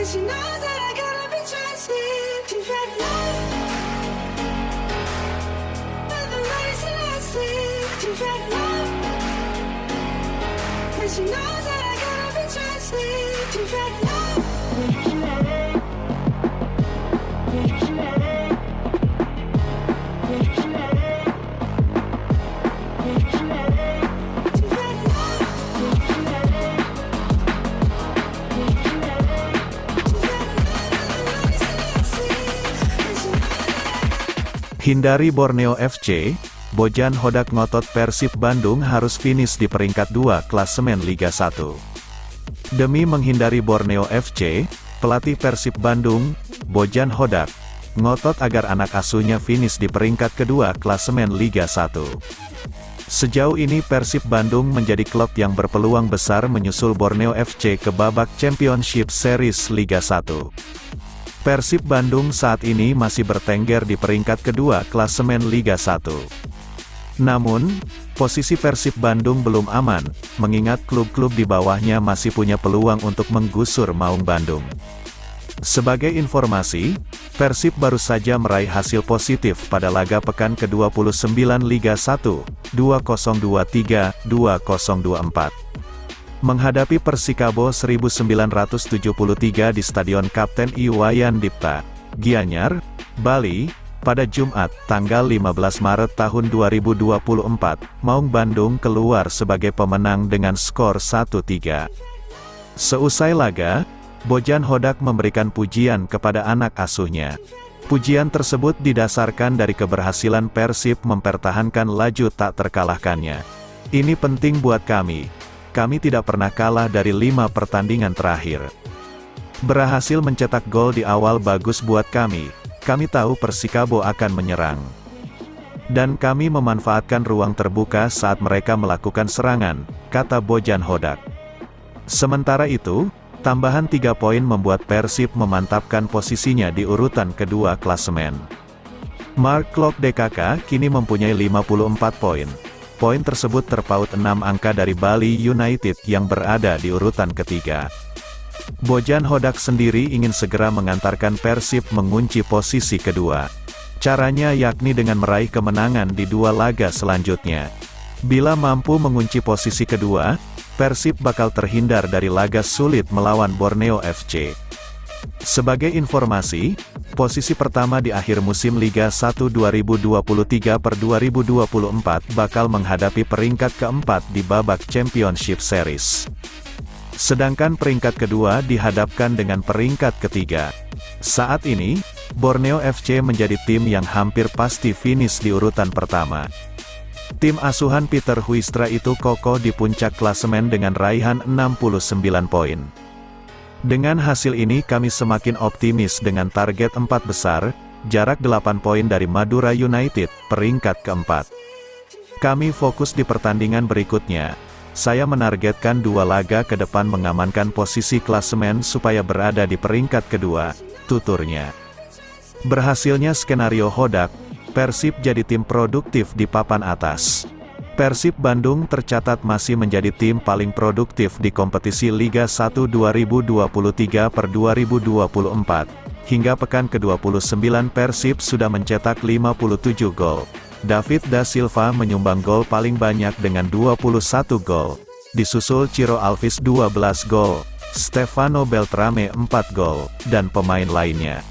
she knows that I gotta be trusted. She fell in love with the lies that I see. She fell in love, and she knows that I gotta be trusted. She fell in love. Hindari Borneo FC, Bojan Hodak ngotot Persib Bandung harus finish di peringkat 2 klasemen Liga 1. Demi menghindari Borneo FC, pelatih Persib Bandung, Bojan Hodak, ngotot agar anak asuhnya finish di peringkat kedua klasemen Liga 1. Sejauh ini Persib Bandung menjadi klub yang berpeluang besar menyusul Borneo FC ke babak Championship Series Liga 1. Persib Bandung saat ini masih bertengger di peringkat kedua klasemen Liga 1. Namun, posisi Persib Bandung belum aman, mengingat klub-klub di bawahnya masih punya peluang untuk menggusur Maung Bandung. Sebagai informasi, Persib baru saja meraih hasil positif pada laga pekan ke-29 Liga 1, 2023-2024. Menghadapi Persikabo 1973 di Stadion Kapten Iwayan Dipta, Gianyar, Bali, pada Jumat, tanggal 15 Maret tahun 2024, Maung Bandung keluar sebagai pemenang dengan skor 1-3. Seusai laga, Bojan Hodak memberikan pujian kepada anak asuhnya. Pujian tersebut didasarkan dari keberhasilan Persib mempertahankan laju tak terkalahkannya. Ini penting buat kami. Kami tidak pernah kalah dari 5 pertandingan terakhir. Berhasil mencetak gol di awal bagus buat kami. Kami tahu Persikabo akan menyerang. Dan kami memanfaatkan ruang terbuka saat mereka melakukan serangan, kata Bojan Hodak. Sementara itu, tambahan 3 poin membuat Persib memantapkan posisinya di urutan kedua klasemen. Mark Klok DKK kini mempunyai 54 poin. Poin tersebut terpaut 6 angka dari Bali United yang berada di urutan ketiga. Bojan Hodak sendiri ingin segera mengantarkan Persib mengunci posisi kedua. Caranya yakni dengan meraih kemenangan di 2 laga selanjutnya. Bila mampu mengunci posisi kedua, Persib bakal terhindar dari laga sulit melawan Borneo FC. Sebagai informasi, posisi pertama di akhir musim Liga 1 2023-2024 bakal menghadapi peringkat keempat di babak Championship Series. Sedangkan peringkat kedua dihadapkan dengan peringkat ketiga. Saat ini, Borneo FC menjadi tim yang hampir pasti finish di urutan pertama. Tim asuhan Peter Huistra itu kokoh di puncak klasemen dengan raihan 69 poin. Dengan hasil ini kami semakin optimis dengan target 4 besar, jarak 8 poin dari Madura United, peringkat keempat. Kami fokus di pertandingan berikutnya. Saya menargetkan 2 laga ke depan mengamankan posisi klasemen supaya berada di peringkat kedua, tuturnya. Berhasilnya skenario Hodak, Persib jadi tim produktif di papan atas. Persib Bandung tercatat masih menjadi tim paling produktif di kompetisi Liga 1 2023-2024. Hingga pekan ke-29 Persib sudah mencetak 57 gol. David da Silva menyumbang gol paling banyak dengan 21 gol. Disusul Ciro Alves 12 gol, Stefano Beltrame 4 gol, dan pemain lainnya.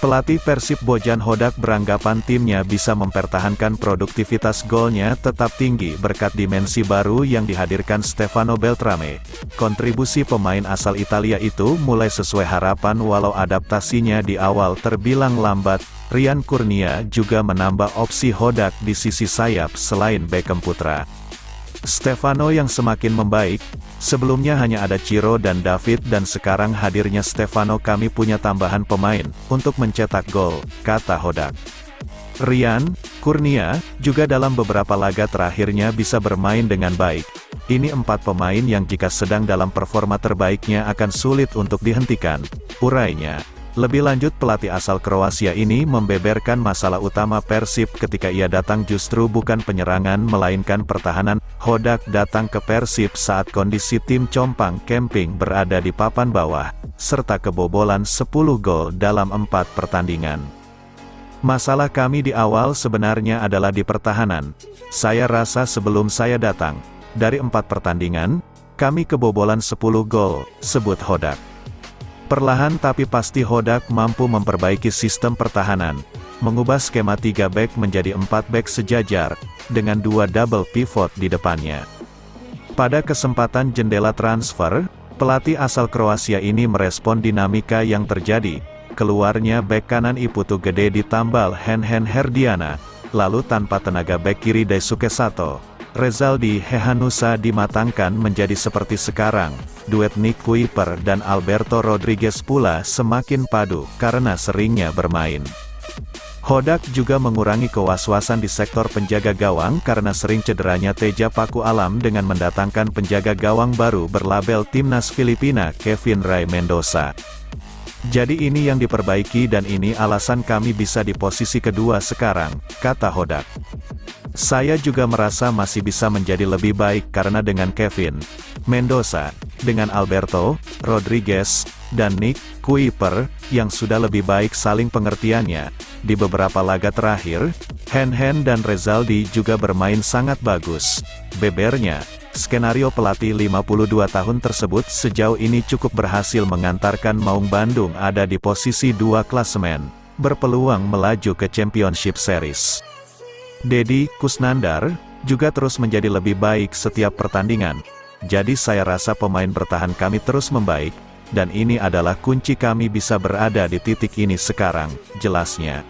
Pelatih Persib Bojan Hodak beranggapan timnya bisa mempertahankan produktivitas golnya tetap tinggi berkat dimensi baru yang dihadirkan Stefano Beltrame. Kontribusi pemain asal Italia itu mulai sesuai harapan walau adaptasinya di awal terbilang lambat. Rian Kurnia juga menambah opsi Hodak di sisi sayap selain Beckham Putra. Stefano yang semakin membaik, sebelumnya hanya ada Ciro dan David dan sekarang hadirnya Stefano kami punya tambahan pemain, untuk mencetak gol, kata Hodak. Rian, Kurnia, juga dalam beberapa laga terakhirnya bisa bermain dengan baik. Ini 4 pemain yang jika sedang dalam performa terbaiknya akan sulit untuk dihentikan, urainya. Lebih lanjut pelatih asal Kroasia ini membeberkan masalah utama Persib ketika ia datang justru bukan penyerangan melainkan pertahanan. Hodak datang ke Persib saat kondisi tim compang camping berada di papan bawah. serta kebobolan 10 gol dalam 4 pertandingan. Masalah kami di awal sebenarnya adalah di pertahanan. Saya rasa sebelum saya datang, dari 4 pertandingan, kami kebobolan 10 gol, sebut Hodak. Perlahan tapi pasti Hodak mampu memperbaiki sistem pertahanan, mengubah skema 3 back menjadi 4 back sejajar, dengan 2 double pivot di depannya. Pada kesempatan jendela transfer, pelatih asal Kroasia ini merespon dinamika yang terjadi. Keluarnya bek kanan Iputu Gede ditambal Henhen Herdiana, lalu tanpa tenaga bek kiri Daisuke Sato, Rezaldi Hehanusa dimatangkan menjadi seperti sekarang. Duet Nick Kuiper dan Alberto Rodriguez pula semakin padu karena seringnya bermain. Hodak juga mengurangi kewaswasan di sektor penjaga gawang karena sering cederanya Teja Paku Alam dengan mendatangkan penjaga gawang baru berlabel Timnas Filipina Kevin Ray Mendoza. Jadi ini yang diperbaiki dan ini alasan kami bisa di posisi kedua sekarang, kata Hodak. Saya juga merasa masih bisa menjadi lebih baik karena dengan Kevin Mendoza, dengan Alberto Rodriguez, dan Nick Kuiper, yang sudah lebih baik saling pengertiannya. Di beberapa laga terakhir, Henhen dan Rezaldi juga bermain sangat bagus. Bebernya, skenario pelatih 52 tahun tersebut sejauh ini cukup berhasil mengantarkan Maung Bandung ada di posisi 2 klasemen, berpeluang melaju ke Championship Series. Deddy Kusnandar juga terus menjadi lebih baik setiap pertandingan. Jadi saya rasa pemain bertahan kami terus membaik, dan ini adalah kunci kami bisa berada di titik ini sekarang, jelasnya.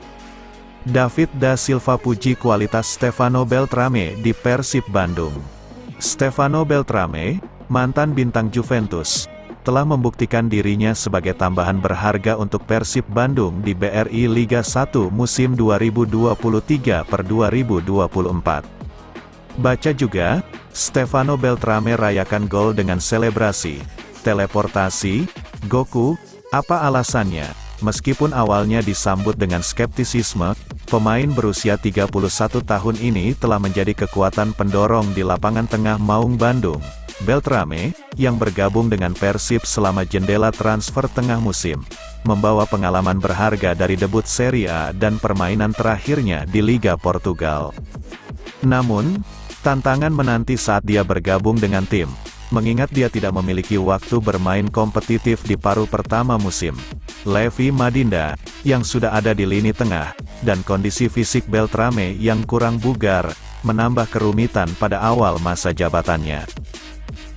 David da Silva puji kualitas Stefano Beltrame di Persib Bandung. Stefano Beltrame, mantan bintang Juventus, telah membuktikan dirinya sebagai tambahan berharga untuk Persib Bandung di BRI Liga 1 musim 2023/2024. Baca juga, Stefano Beltrame rayakan gol dengan selebrasi, teleportasi, Goku, apa alasannya? Meskipun awalnya disambut dengan skeptisisme, pemain berusia 31 tahun ini telah menjadi kekuatan pendorong di lapangan tengah Maung Bandung. Beltrame, yang bergabung dengan Persib selama jendela transfer tengah musim, membawa pengalaman berharga dari debut Serie A dan permainan terakhirnya di Liga Portugal. Namun, tantangan menanti saat dia bergabung dengan tim, mengingat dia tidak memiliki waktu bermain kompetitif di paruh pertama musim. Levi Madinda, yang sudah ada di lini tengah, dan kondisi fisik Beltrame yang kurang bugar, menambah kerumitan pada awal masa jabatannya.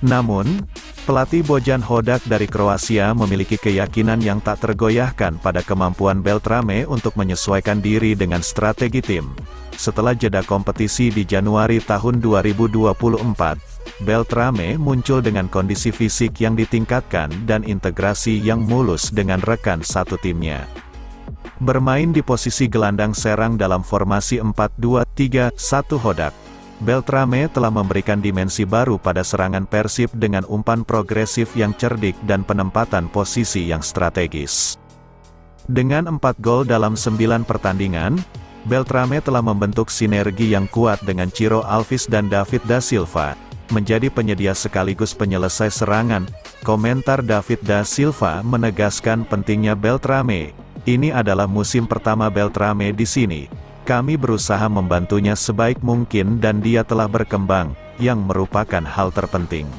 Namun, pelatih Bojan Hodak dari Kroasia memiliki keyakinan yang tak tergoyahkan pada kemampuan Beltrame untuk menyesuaikan diri dengan strategi tim. Setelah jeda kompetisi di Januari tahun 2024, Beltrame muncul dengan kondisi fisik yang ditingkatkan dan integrasi yang mulus dengan rekan satu timnya. Bermain di posisi gelandang serang dalam formasi 4-2-3-1 Hodak, Beltrame telah memberikan dimensi baru pada serangan Persib dengan umpan progresif yang cerdik dan penempatan posisi yang strategis. Dengan 4 gol dalam 9 pertandingan, Beltrame telah membentuk sinergi yang kuat dengan Ciro Alves dan David da Silva, menjadi penyedia sekaligus penyelesai serangan. Komentar David da Silva menegaskan pentingnya Beltrame. Ini adalah musim pertama Beltrame di sini. Kami berusaha membantunya sebaik mungkin dan dia telah berkembang, yang merupakan hal terpenting.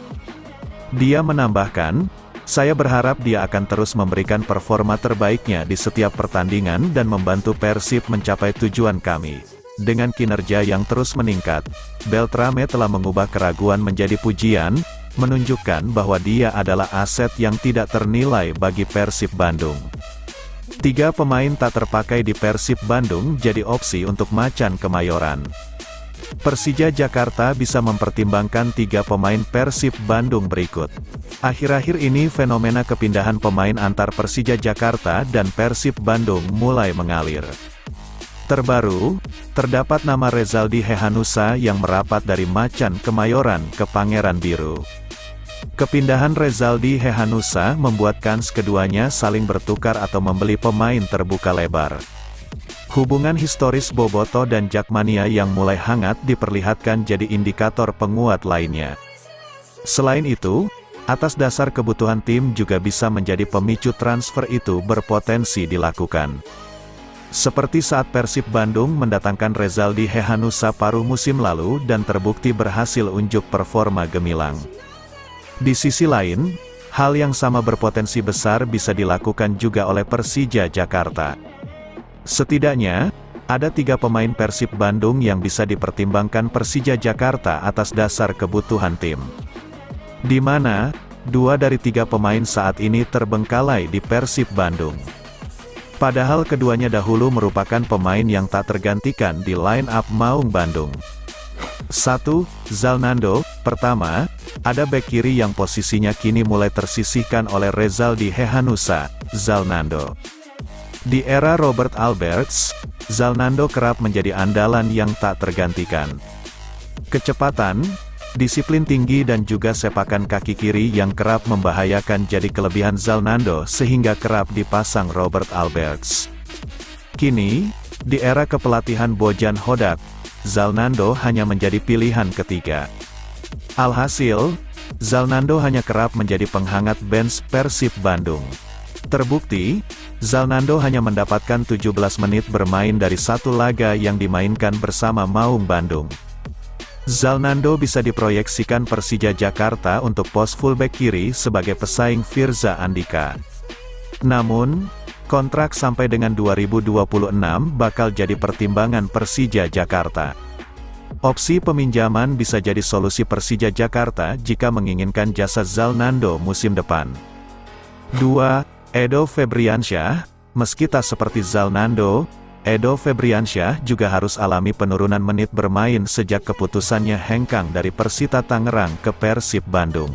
Dia menambahkan, saya berharap dia akan terus memberikan performa terbaiknya di setiap pertandingan dan membantu Persib mencapai tujuan kami. Dengan kinerja yang terus meningkat, Beltrame telah mengubah keraguan menjadi pujian, menunjukkan bahwa dia adalah aset yang tidak ternilai bagi Persib Bandung. 3 pemain tak terpakai di Persib Bandung jadi opsi untuk Macan Kemayoran. Persija Jakarta bisa mempertimbangkan 3 pemain Persib Bandung berikut. Akhir-akhir ini fenomena kepindahan pemain antar Persija Jakarta dan Persib Bandung mulai mengalir. Terbaru, terdapat nama Rezaldi Hehanusa yang merapat dari Macan Kemayoran ke Pangeran Biru. Kepindahan Rezaldi Hehanusa membuat kans keduanya saling bertukar atau membeli pemain terbuka lebar. Hubungan historis Boboto dan Jakmania yang mulai hangat diperlihatkan jadi indikator penguat lainnya. Selain itu, Atas dasar kebutuhan tim juga bisa menjadi pemicu transfer itu berpotensi dilakukan. Seperti saat Persib Bandung mendatangkan Rezaldi Hehanussa paruh musim lalu dan terbukti berhasil unjuk performa gemilang. Di sisi lain, hal yang sama berpotensi besar bisa dilakukan juga oleh Persija Jakarta. Setidaknya, ada 3 pemain Persib Bandung yang bisa dipertimbangkan Persija Jakarta atas dasar kebutuhan tim. Di mana, 2 dari 3 pemain saat ini terbengkalai di Persib Bandung. Padahal keduanya dahulu merupakan pemain yang tak tergantikan di line up Maung Bandung. 1. Zalnando. Pertama, ada bek kiri yang posisinya kini mulai tersisihkan oleh Rezaldi Hehanussa, Zalnando. Di era Robert Alberts, Zalnando kerap menjadi andalan yang tak tergantikan. Kecepatan, disiplin tinggi dan juga sepakan kaki kiri yang kerap membahayakan jadi kelebihan Zalnando sehingga kerap dipasang Robert Alberts. Kini, di era kepelatihan Bojan Hodak, Zalnando hanya menjadi pilihan ketiga. Alhasil, Zalnando hanya kerap menjadi penghangat bench Persib Bandung. Terbukti, Zalnando hanya mendapatkan 17 menit bermain dari 1 laga yang dimainkan bersama Maung Bandung. Zalnando bisa diproyeksikan Persija Jakarta untuk pos fullback kiri sebagai pesaing Firza Andika. Namun, kontrak sampai dengan 2026 bakal jadi pertimbangan Persija Jakarta. Opsi peminjaman bisa jadi solusi Persija Jakarta jika menginginkan jasa Zalnando musim depan. 2. Edo Febriansyah. Meski tak seperti Zalnando, Edo Febriansyah juga harus alami penurunan menit bermain sejak keputusannya hengkang dari Persita Tangerang ke Persib Bandung.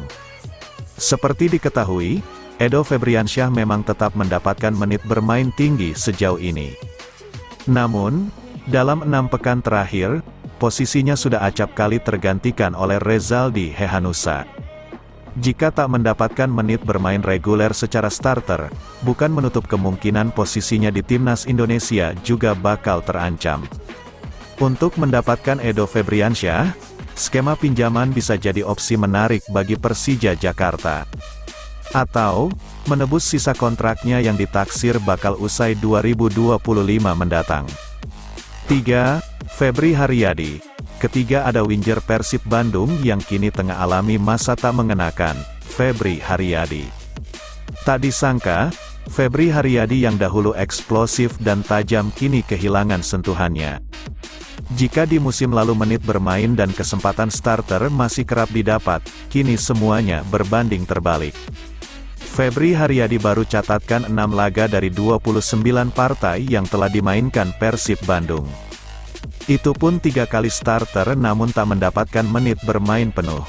Seperti diketahui, Edo Febriansyah memang tetap mendapatkan menit bermain tinggi sejauh ini. Namun, dalam 6 pekan terakhir, posisinya sudah acap kali tergantikan oleh Rezaldi Hehanussa. Jika tak mendapatkan menit bermain reguler secara starter, bukan menutup kemungkinan posisinya di Timnas Indonesia juga bakal terancam. Untuk mendapatkan Edo Febriansyah, skema pinjaman bisa jadi opsi menarik bagi Persija Jakarta. Atau, menebus sisa kontraknya yang ditaksir bakal usai 2025 mendatang. 3. Febri Haryadi. Ketiga ada winger Persib Bandung yang kini tengah alami masa tak mengenakan, Febri Haryadi. Tak disangka, Febri Haryadi yang dahulu eksplosif dan tajam kini kehilangan sentuhannya. Jika di musim lalu menit bermain dan kesempatan starter masih kerap didapat, kini semuanya berbanding terbalik. Febri Haryadi baru catatkan 6 laga dari 29 partai yang telah dimainkan Persib Bandung. Itu pun 3 kali starter namun tak mendapatkan menit bermain penuh.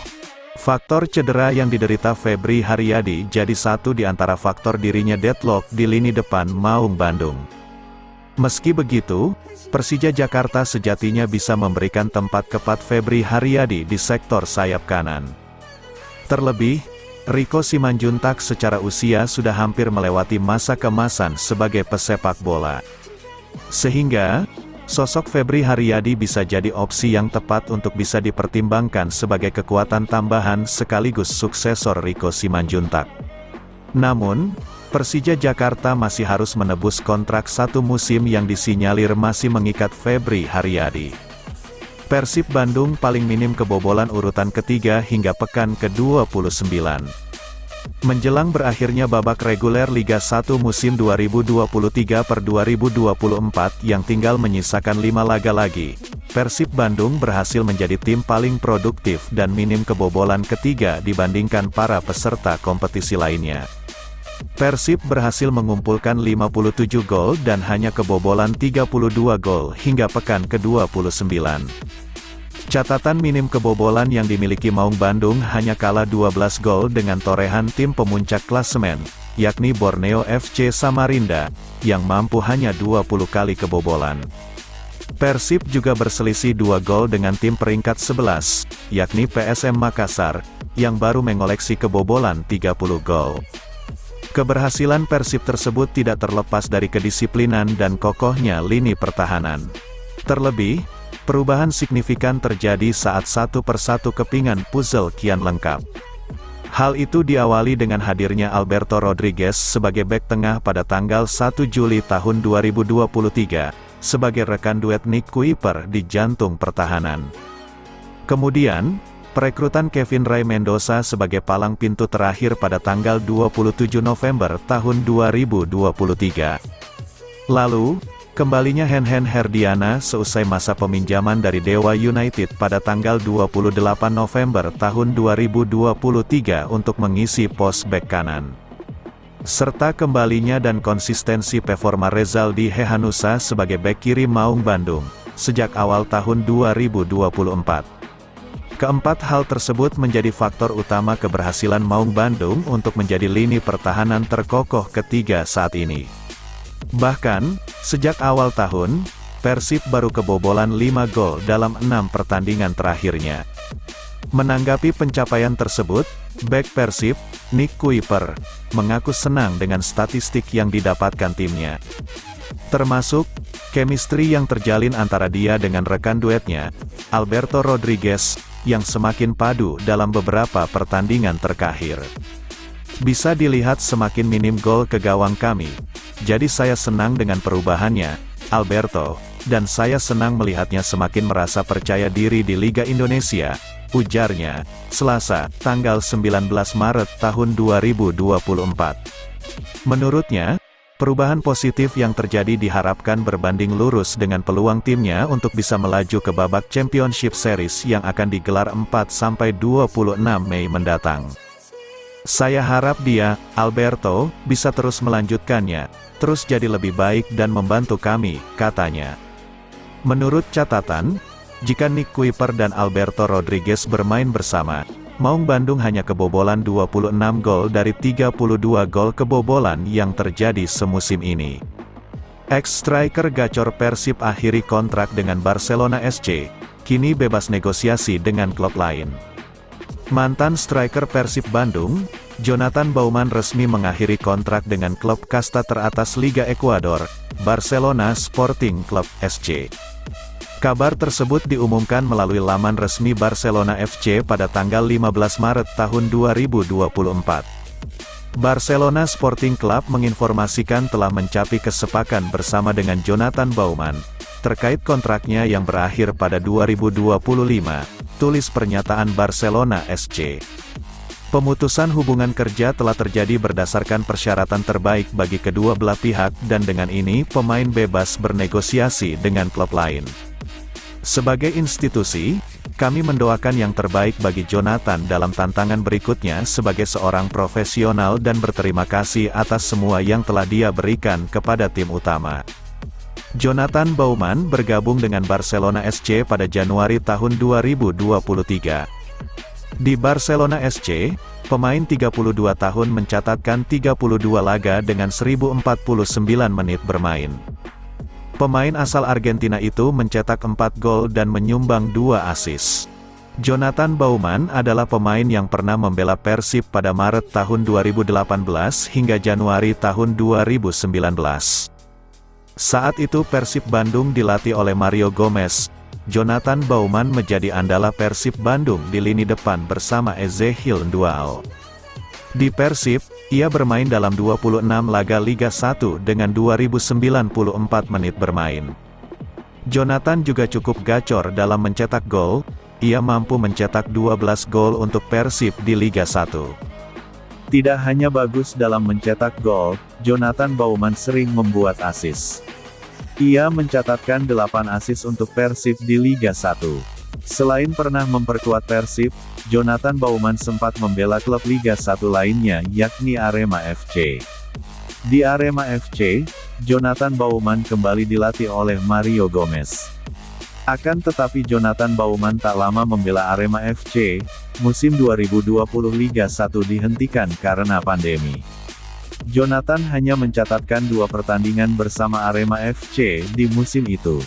Faktor cedera yang diderita Febri Haryadi jadi satu di antara faktor dirinya deadlock di lini depan Maung Bandung. Meski begitu, Persija Jakarta sejatinya bisa memberikan tempat kepada Febri Haryadi di sektor sayap kanan. Terlebih, Rico Simanjuntak secara usia sudah hampir melewati masa keemasan sebagai pesepak bola. Sehingga, sosok Febri Haryadi bisa jadi opsi yang tepat untuk bisa dipertimbangkan sebagai kekuatan tambahan sekaligus suksesor Rico Simanjuntak. Namun, Persija Jakarta masih harus menebus kontrak 1 musim yang disinyalir masih mengikat Febri Haryadi. Persib Bandung paling minim kebobolan urutan ketiga hingga pekan ke-29. Menjelang berakhirnya babak reguler Liga 1 musim 2023/2024 yang tinggal menyisakan 5 laga lagi, Persib Bandung berhasil menjadi tim paling produktif dan minim kebobolan ketiga dibandingkan para peserta kompetisi lainnya. Persib berhasil mengumpulkan 57 gol dan hanya kebobolan 32 gol hingga pekan ke-29. Catatan minim kebobolan yang dimiliki Maung Bandung hanya kalah 12 gol dengan torehan tim pemuncak klasemen, yakni Borneo FC Samarinda, yang mampu hanya 20 kali kebobolan. Persib juga berselisih 2 gol dengan tim peringkat 11, yakni PSM Makassar, yang baru mengoleksi kebobolan 30 gol. Keberhasilan Persib tersebut tidak terlepas dari kedisiplinan dan kokohnya lini pertahanan. Terlebih, perubahan signifikan terjadi saat satu persatu kepingan puzzle kian lengkap. Hal itu diawali dengan hadirnya Alberto Rodriguez sebagai bek tengah pada tanggal 1 Juli tahun 2023, sebagai rekan duet Nick Kuiper di jantung pertahanan. Kemudian, perekrutan Kevin Ray Mendoza sebagai palang pintu terakhir pada tanggal 27 November tahun 2023. Lalu, kembalinya Hen-Hen Herdiana seusai masa peminjaman dari Dewa United pada tanggal 28 November tahun 2023 untuk mengisi pos bek kanan. Serta kembalinya dan konsistensi performa Rezaldi Hehanussa sebagai bek kiri Maung Bandung, sejak awal tahun 2024. Keempat hal tersebut menjadi faktor utama keberhasilan Maung Bandung untuk menjadi lini pertahanan terkokoh ketiga saat ini. Bahkan, sejak awal tahun, Persib baru kebobolan 5 gol dalam 6 pertandingan terakhirnya. Menanggapi pencapaian tersebut, bek Persib, Nick Kuiper, mengaku senang dengan statistik yang didapatkan timnya. Termasuk, chemistry yang terjalin antara dia dengan rekan duetnya, Alberto Rodriguez, yang semakin padu dalam beberapa pertandingan terakhir. Bisa dilihat semakin minim gol ke gawang kami. Jadi saya senang dengan perubahannya, Alberto, dan saya senang melihatnya semakin merasa percaya diri di Liga Indonesia, ujarnya, Selasa, tanggal 19 Maret tahun 2024. Menurutnya, perubahan positif yang terjadi diharapkan berbanding lurus dengan peluang timnya untuk bisa melaju ke babak Championship Series yang akan digelar 4-26 Mei mendatang. Saya harap dia, Alberto, bisa terus melanjutkannya, terus jadi lebih baik dan membantu kami, katanya. Menurut catatan, jika Nick Kuiper dan Alberto Rodriguez bermain bersama, Maung Bandung hanya kebobolan 26 gol dari 32 gol kebobolan yang terjadi semusim ini. Ex-striker gacor Persib akhiri kontrak dengan Barcelona SC, kini bebas negosiasi dengan klub lain. Mantan striker Persib Bandung, Jonathan Baumann resmi mengakhiri kontrak dengan klub kasta teratas Liga Ekuador, Barcelona Sporting Club SC. Kabar tersebut diumumkan melalui laman resmi Barcelona FC pada tanggal 15 Maret tahun 2024. Barcelona Sporting Club menginformasikan telah mencapai kesepakatan bersama dengan Jonathan Baumann, terkait kontraknya yang berakhir pada 2025, tulis pernyataan Barcelona SC. Pemutusan hubungan kerja telah terjadi berdasarkan persyaratan terbaik bagi kedua belah pihak dan dengan ini pemain bebas bernegosiasi dengan klub lain. Sebagai institusi, kami mendoakan yang terbaik bagi Jonathan dalam tantangan berikutnya sebagai seorang profesional dan berterima kasih atas semua yang telah dia berikan kepada tim utama. Jonathan Baumann bergabung dengan Barcelona SC pada Januari tahun 2023. Di Barcelona SC, pemain 32 tahun mencatatkan 32 laga dengan 1049 menit bermain. Pemain asal Argentina itu mencetak 4 gol dan menyumbang 2 assist. Jonathan Baumann adalah pemain yang pernah membela Persib pada Maret tahun 2018 hingga Januari tahun 2019. Saat itu Persib Bandung dilatih oleh Mario Gomez. Jonathan Baumann menjadi andala Persib Bandung di lini depan bersama Ezechiel Ndual. Di Persib, ia bermain dalam 26 laga Liga 1 dengan 2094 menit bermain. Jonathan juga cukup gacor dalam mencetak gol, ia mampu mencetak 12 gol untuk Persib di Liga 1. Tidak hanya bagus dalam mencetak gol, Jonathan Baumann sering membuat assist. Ia mencatatkan 8 assist untuk Persib di Liga 1. Selain pernah memperkuat Persib, Jonathan Baumann sempat membela klub Liga 1 lainnya yakni Arema FC. Di Arema FC, Jonathan Baumann kembali dilatih oleh Mario Gomez. Akan tetapi Jonathan Baumann tak lama membela Arema FC, musim 2020 Liga 1 dihentikan karena pandemi. Jonathan hanya mencatatkan 2 pertandingan bersama Arema FC di musim itu.